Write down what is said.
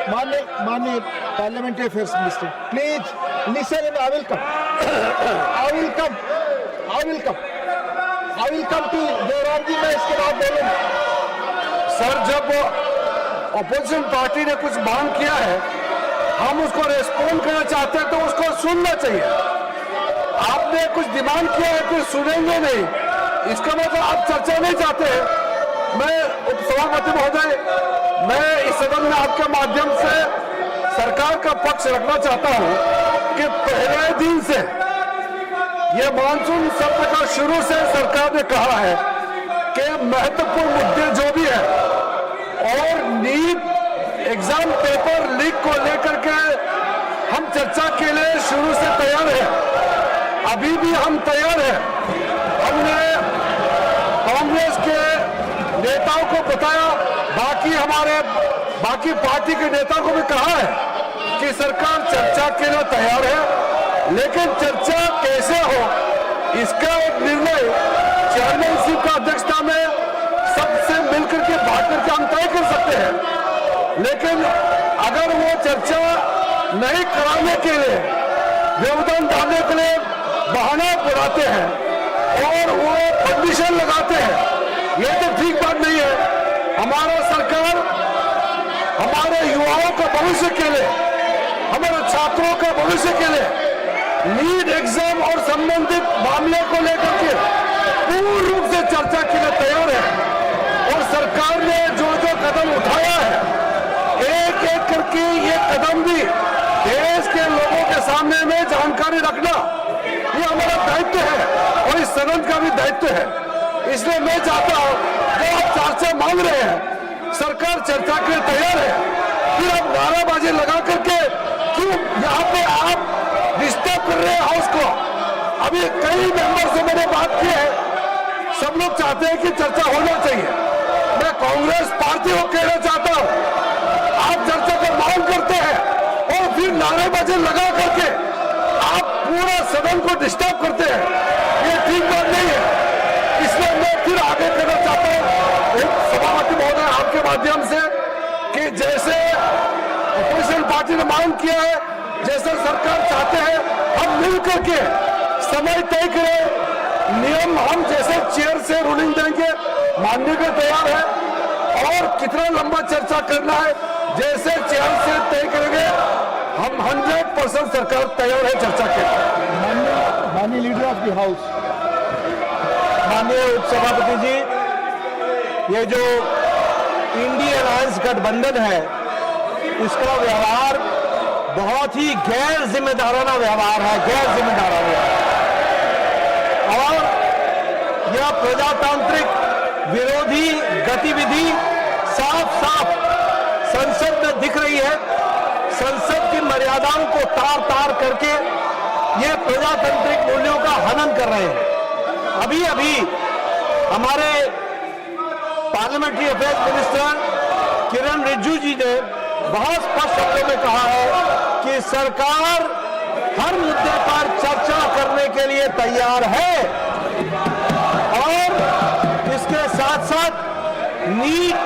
माननीय parliamentary affairs minister, please listen and I will come to Devram ji, मैं इसके बाद बोलूंगा। सर, जब अपोजिशन पार्टी ने कुछ मांग किया है, हम उसको रेस्पॉन्ड करना चाहते हैं तो उसको सुनना चाहिए। आपने कुछ डिमांड किया है फिर सुनेंगे नहीं, इसका मतलब आप चर्चा नहीं चाहते हैं। मैं उपसभापति महोदय, मैं इस सदन में आपके माध्यम से सरकार का पक्ष रखना चाहता हूं कि पहले दिन से ये मानसून सत्र का शुरू से सरकार ने कहा है कि महत्वपूर्ण मुद्दे जो भी है और नीट एग्जाम पेपर लीक को लेकर के हम चर्चा के लिए शुरू से तैयार हैं। अभी भी हम तैयार हैं। हमने कांग्रेस के नेताओं को बताया, बाकी पार्टी के नेताओं को भी कहा है कि सरकार चर्चा के लिए तैयार है, लेकिन चर्चा कैसे हो इसका एक निर्णय चेयरमैनशिप का अध्यक्षता में सबसे मिलकर के बात करके हम तय कर सकते हैं। लेकिन अगर वो चर्चा नहीं कराने के लिए, व्यवधान डालने के लिए बहाना बुलाते हैं और वो कंडीशन लगाते हैं, ये तो ठीक बात नहीं है। हमारा सरकार हमारे युवाओं का भविष्य के लिए, हमारे छात्रों का भविष्य के लिए नीट एग्जाम और संबंधित मामले को लेकर के पूर्ण रूप से चर्चा के लिए तैयार है। और सरकार ने जो जो कदम उठाया है, एक एक करके ये कदम भी देश के लोगों के सामने में जानकारी रखना, ये हमारा दायित्व है और इस सदन का भी दायित्व है। इसलिए मैं चाहता हूं, जो आप चर्चा मांग रहे हैं, सरकार चर्चा के लिए तैयार है, फिर आप नाराबाजी लगा करके क्यों यहाँ पे आप डिस्टर्ब कर रहे हैं हाउस को। अभी कई मेंबर से मैंने बात की है, सब लोग चाहते हैं कि चर्चा होना चाहिए। मैं कांग्रेस पार्टी को कहना चाहता हूं, आप चर्चा की मांग करते हैं और फिर नारेबाजी लगा करके आप पूरा सदन को डिस्टर्ब करते हैं, ये ठीक बात नहीं है। इसलिए मैं फिर आगे करना चाहता हूं सभापति महोदय आपके माध्यम से कि जैसे अपोजिशन पार्टी ने मांग किया है, जैसे सरकार चाहते हैं, हम मिलकर के समय तय करें, नियम हम जैसे चेयर से रूलिंग देंगे, मानने के तैयार है। और कितना लंबा चर्चा करना है, जैसे चेयर से तय करेंगे, हम 100% सरकार तैयार है चर्चा के लिए। माननीय लीडर ऑफ द हाउस, माननीय उपसभापति जी, ये जो इंडी अलायंस गठबंधन है, इसका व्यवहार बहुत ही गैर जिम्मेदाराना व्यवहार है, गैर जिम्मेदाराना। और यह प्रजातांत्रिक विरोधी गतिविधि साफ साफ संसद में दिख रही है। संसद की मर्यादाओं को तार तार करके ये प्रजातांत्रिक मूल्यों का हनन कर रहे हैं। अभी अभी हमारे पार्लियामेंट्री अफेयर्स मिनिस्टर किरण रिजिजू जी ने बहुत स्पष्ट शब्दों में कहा है कि सरकार हर मुद्दे पर चर्चा करने के लिए तैयार है और इसके साथ साथ नीट